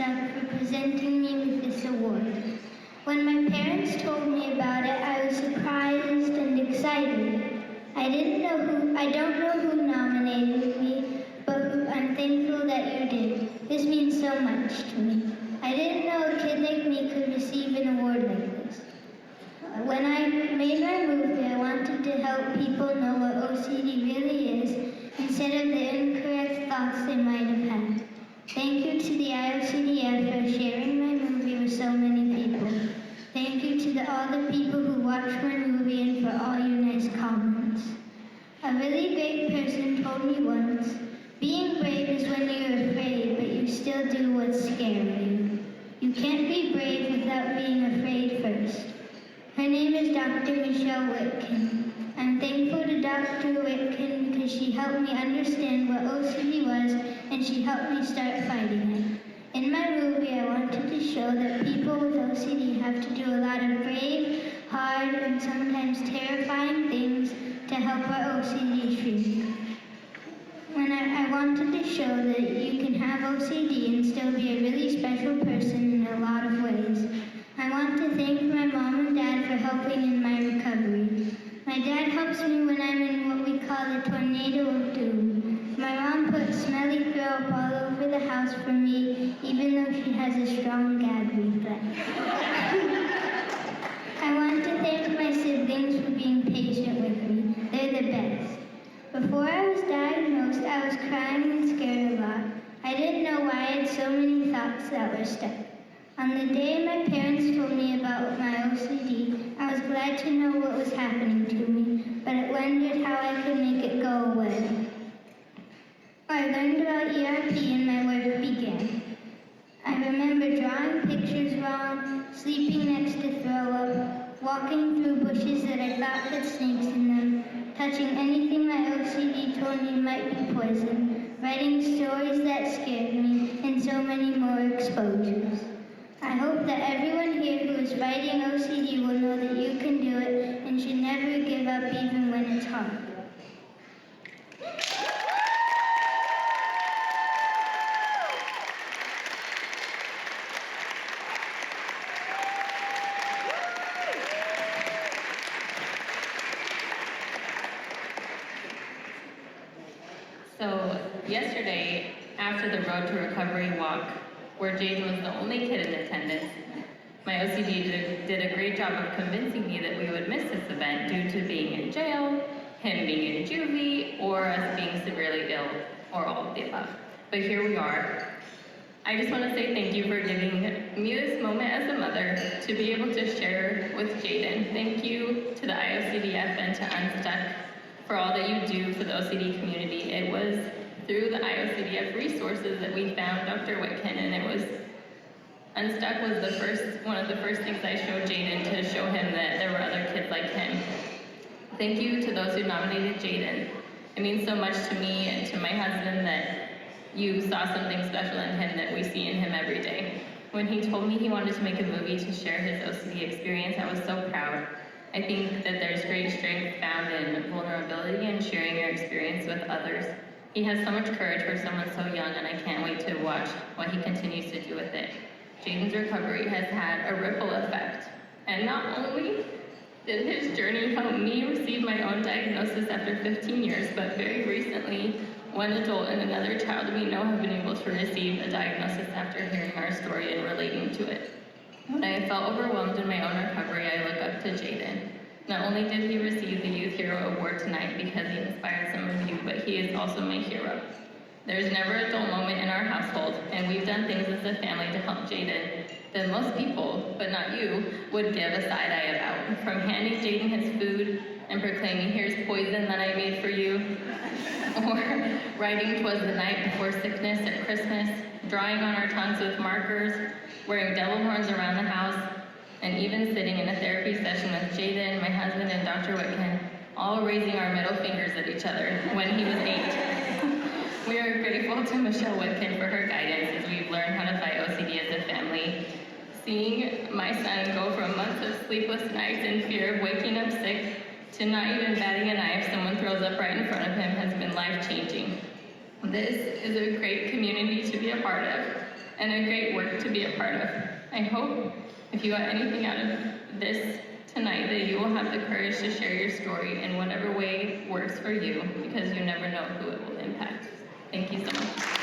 UNSTUCK for presenting me with this award. When my parents told me about it, I was surprised and excited. I don't know who nominated me, but I'm thankful that you did. This means so much to me. I didn't know a kid like me could receive an award like this. When I made my movie, I wanted to help people know what OCD really is, instead of the incorrect thoughts they might have had. Thank you to the IOCDF for sharing my movie with so many people. Thank you to all the people who watched my movie and for all your nice comments. A really great person told me once, being brave is when you're afraid, but you still do what's scaring you. You can't be brave without being afraid first. Her name is Dr. Michelle Whitkin. I'm thankful to Dr. Whitkin because she helped me understand what OCD was and she helped me start fighting it. In my movie, I wanted to show that people with OCD have to do a lot of brave, hard, and sometimes terrifying things to help our OCD shrink. I wanted to show that you can have OCD and still be a really special person in a lot of ways. I want to thank my mom and dad for helping in my recovery. My dad helps me when I'm in what we call the tornado of doom. My mom puts smelly throw-up all over the house for me, even though she has a strong gag reflex. I want to thank my siblings for being patient with me. They're the best. Before I was diagnosed, I was crying and scared a lot. I didn't know why I had so many thoughts that were stuck. On the day my parents told me about my OCD, I was glad to know what was happening to me, but I wondered how I could make it go away. I learned about ERP and my work began. I remember drawing pictures wrong, sleeping next to throw up, walking through bushes that I thought had snakes in them, touching anything my OCD told me might be poison, writing stories that scared me, and so many more exposures. I hope that everyone here who is fighting OCD will know that you can do it and should never give up even when it's hard. So yesterday, after the Road to Recovery walk, where Jayden was the only kid in attendance, my OCD did a great job of convincing me that we would miss this event due to being in jail, him being in juvie, or us being severely ill, or all of the above. But here we are. I just want to say thank you for giving me this moment as a mother to be able to share with Jayden. Thank you to the IOCDF and to UNSTUCK for all that you do for the OCD community. It was through the IOCDF resources that we found Dr. Whitkin, and UNSTUCK was one of the first things I showed Jayden to show him that there were other kids like him. Thank you to those who nominated Jayden. It means so much to me and to my husband that you saw something special in him that we see in him every day. When he told me he wanted to make a movie to share his OCD experience, I was so proud. I think that there's great strength found in vulnerability and sharing your experience with others. He has so much courage for someone so young, and I can't wait to watch what he continues to do with it. Jayden's recovery has had a ripple effect, and not only did his journey help me receive my own diagnosis after 15 years, but very recently, one adult and another child we know have been able to receive a diagnosis after hearing our story and relating to it. When I felt overwhelmed in my own recovery, I look up to Jayden. Not only did he receive the Youth Hero Award tonight because he inspired some of you, but he is also my hero. There's never a dull moment in our household, and we've done things as a family to help Jayden that most people, but not you, would give a side eye about. From handing Jayden his food and proclaiming, "Here's poison that I made for you," or writing "'Twas the night before sickness" at Christmas, drawing on our tongues with markers, wearing devil horns around the house, and even sitting in a therapy session with Jayden, my husband, and Dr. Whitkin, all raising our middle fingers at each other when he was 8. We are grateful to Michelle Whitkin for her guidance as we've learned how to fight OCD as a family. Seeing my son go from months of sleepless nights in fear of waking up sick to not even batting an eye if someone throws up right in front of him has been life-changing. This is a great community to be a part of, and a great work to be a part of. I hope if you got anything out of this tonight that you will have the courage to share your story in whatever way works for you, because you never know who it will impact. Thank you so much.